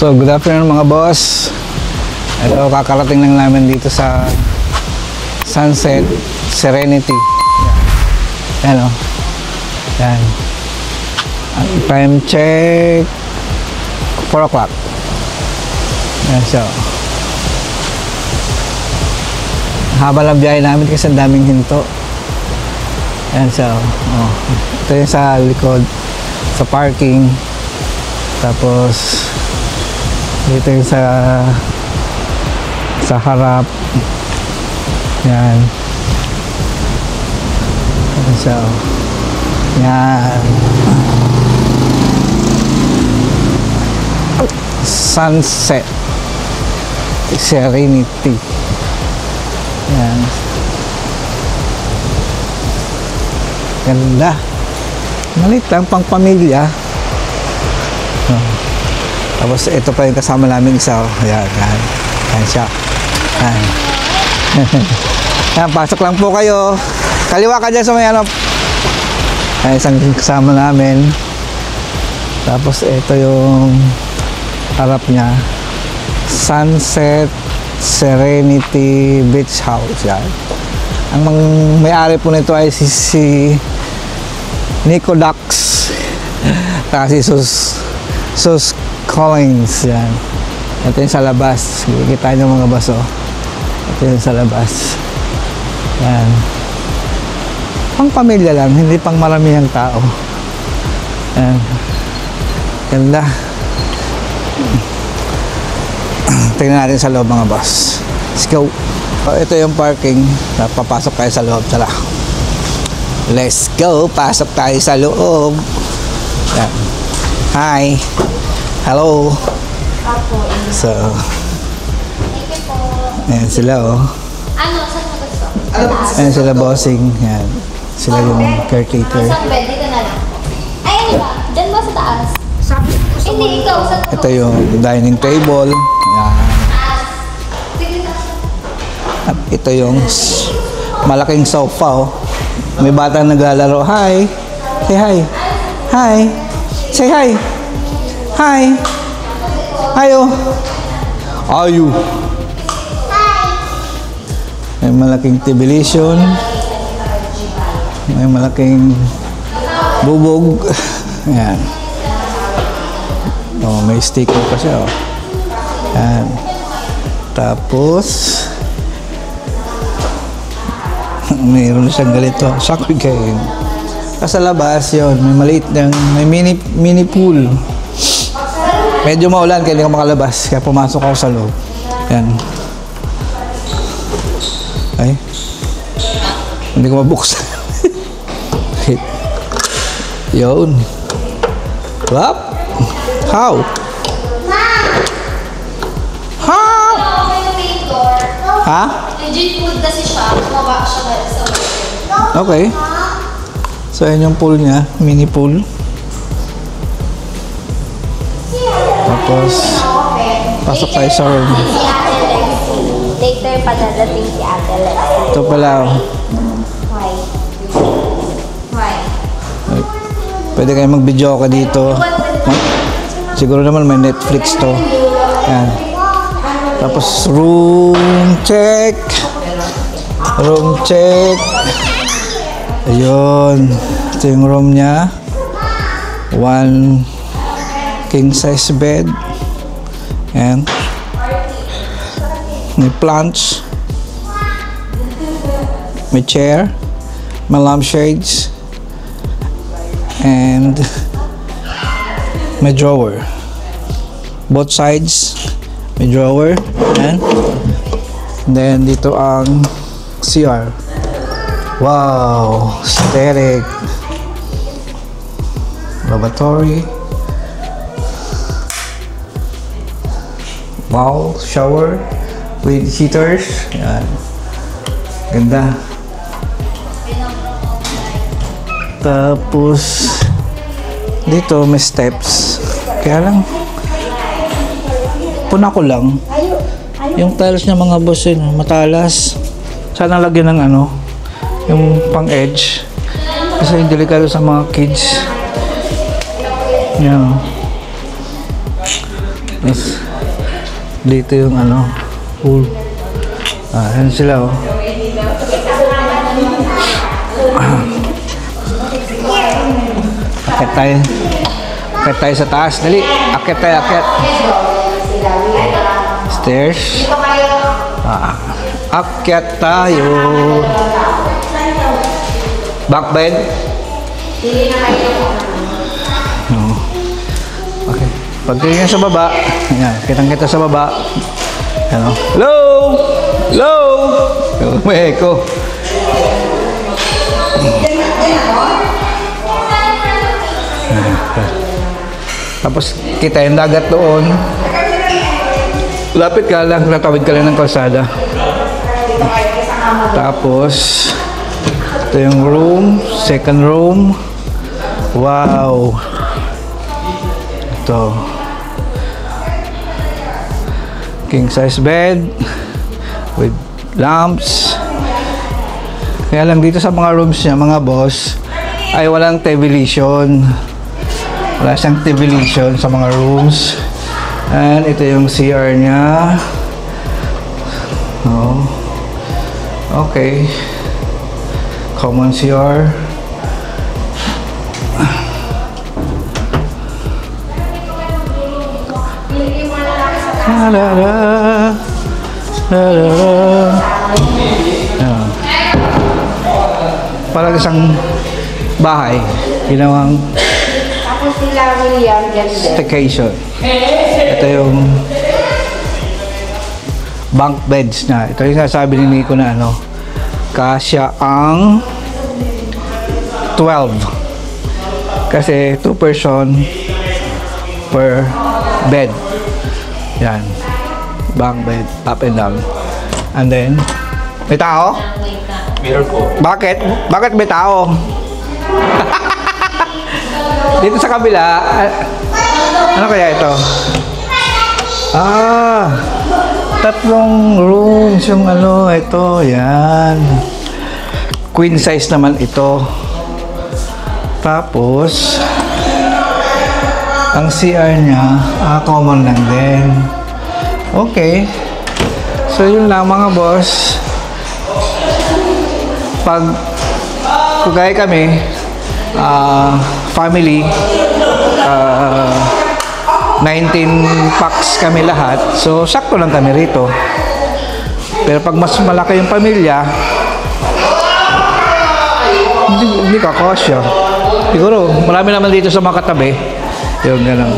So, good afternoon mga boss. Ito, kakarating lang namin dito sa Sunset Serenity. Yan o. Yan. Ang time check 4 o'clock. Yan siya. Haba lang biyahe namin kasi ang daming hinto. Yan siya. Oh. Ito yung sa likod, sa parking. Tapos dito yung sa harap. Yan. Yan siya. Yan. Sunset Serenity. Yan. Ganda. Malit lang, pang pamilya. Tapos ito pa yung kasama namin isa. Ayan, yan. Yan siya. Yan. Yan, pasok lang po kayo. Kaliwa ka dyan sa may ano. Yan, isang kasama namin. Tapos ito yung harap niya. Sunset Serenity Beach House. Yan. Ang may-ari po nito ay si Nico Dax. Kasi Sus Collins. Yan. Ito yung sa labas. Kikita nyo mga baso. Ito yung sa labas. Yan. Pang pamilya lang. Hindi pang maramihang tao. Yan. Ganda. Tingnan natin sa loob mga boss. Let's go. Ito yung parking. Papasok tayo sa loob. Tara. Let's go. Pasok tayo sa loob. Yan. Hi. Hello. So, ayan sila oh. Ano? Saan mo gusto? Ayan sila bossing. Yan. Sila yung caretaker. Isang bed, dito na lang. Ay, ano ba? Diyan ba sa taas? Hindi, ikaw. Saan mo Ito yung dining table. Yan. taas? Sige, At ito yung malaking sofa oh. May batang naglalaro. Hi. Say hi. Hi. Say hi. Hi. Ayo. Ayo. May malaking television. May malaking bubog. Ayan. Oh, may sticker pa siya oh. Ayan. Tapos mayroon siyang ganito. Soccer game. Sa labas yun, may maliit ng, may mini pool. Medyo maulan kaya hindi ko makalabas. Kaya pumasok ako sa loob. Yan. Ay. Hindi ko mabuksan. Yun. Wap. How? How? okay yung main door. Ha? Legit food kasi siya. Bumaba siya sa water. Okay. So, yan yung pool niya. Mini pool. Tapos, pasok tayo sa room. Si Ate Lexi. Later pa dadating si Ate Lexi. Ito pala. Why? Why? Pwede kayo mag-video ka dito. Siguro naman may Netflix to. Yan. Tapos, room check. Room check. Ayun. Ito yung room niya. 1 king size bed. Ayan. May plants. May chair. May lampshades. And may drawer. Both sides may drawer. Ayan. Then dito ang CR. Wow! Aesthetic. Lavatory. Wow! Shower with heaters. Yan. Ganda. Tapos dito may steps. Kaya lang puna ko lang. Yung tiles niya mga boss yun, matalas. Sana lagyan ng ano, yung pang edge. Kasi yung delikado sa mga kids. Yan. Tapos, dito yung ano, pool. Ayan sila, oh. Akit tayo. Akit tayo sa taas. Dali. Akit tayo, akit. Stairs. Akyat tayo. Back bed. No. Okay. Pagtingin sa baba. Ayan. Kitang-kita sa baba. Ayan, oh. Hello! Hello! May echo. Tapos kita yung dagat doon. Lapit ka lang, natawid ka lang ng kalsada. Tapos ito yung room, second room. Wow. Ito. King size bed with lamps. Kaya lang dito sa mga rooms niya, mga boss, ay walang television. Wala siyang television sa mga rooms. And ito yung CR niya. Oh. Okay. Common CR. La la la. La la la. Ayan. Parang isang bahay. Ginawang staycation. Ito yung bunk beds na. Ito yung sasabi ni Nico na ano, kasya ang 12. Kasi 2 person per bed. Yan. Bunk bed, up and down. And then, may tao? Mirror ko. Bakit? Bakit may tao? Dito sa kabila, ano kaya ito? Ah, 3 rooms yung ano, ito, yan. Queen size naman ito. Tapos, ang CR niya, common lang din. Okay. So, yun lang mga boss. Pag kugay kami, family, 19 packs kami lahat. So, sakto lang kami rito. Pero pag mas malaki yung pamilya, hindi kakasya. Siguro, marami naman dito sa mga katabi. Yung gano'n.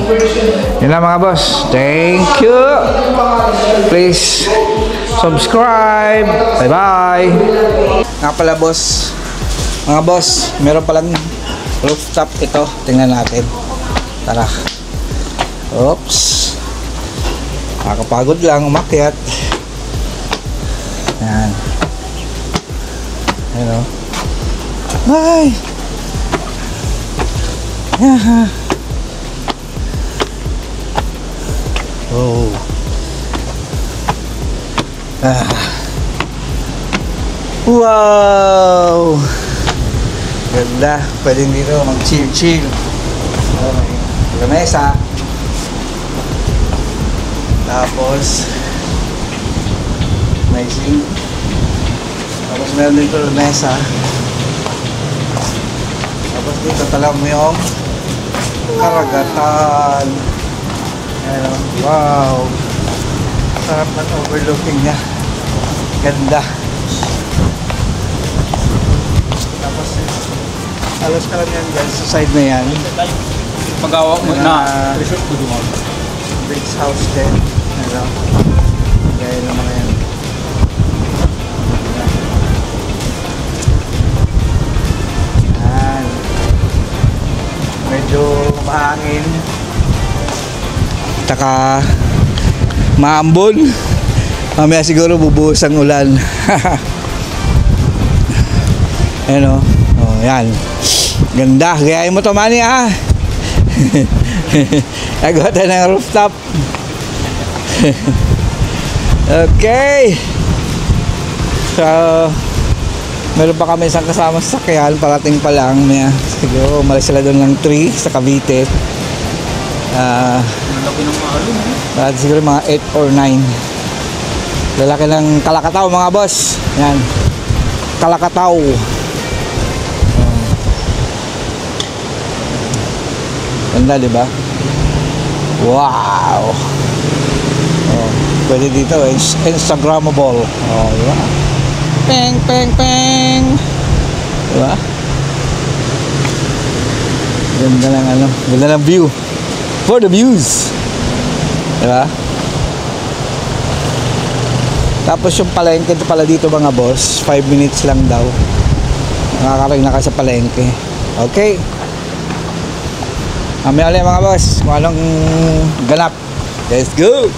Yun lang mga boss. Thank you. Please subscribe. Bye-bye. Nga pala boss. Mga boss, meron palang rooftop ito. Tingnan natin. Tara. Oops. Nakakapagod lang umakyat. Yan. Hello. Bye. Yeah. Oh. Ah. Wow. Ganda. Pwede dito mag-chill-chill. Okay. Lamesa. Tapos may sink. Tapos meron dito lamesa. Tapos dito talaga mo yung karagatan. Ayan, wow. Sarap ng overlooking niya. Ganda. Tapos halos karamihan guys sa side na yan. Magawa mo na resort ko dumaan. Bridge house din. Ayan. Gaya ng mga yan. Ayan. Medyo mahangin. Tsaka maambon. Mamaya siguro bubuhos ang ulan. Ayan o. Oh, yan. Ganda. Gayahin mo to, Manny, ha? Nagawa tayo ng rooftop. Okay. So, meron pa kami isang kasama sa sakyan. Parating pa lang. Siguro, umalis sila doon ng 3 sa Cavite. Ang laki ng alon eh. Siguro mga 8 or 9. Lalaki ng Kalakataw mga boss. Yan. Kalakataw. Ganda, di ba? Wow! Oh, pwede dito, Instagrammable. Oh, di ba? Peng, peng, peng! Di ba? Ganda ng ano, ganda ng view. For the views. Di ba? Tapos yung palengke pala dito mga boss, 5 minutes lang daw. Nakakarating na ka sa palengke. Okay. Mamaya ulit mga boss, kung anong ganap. Let's go!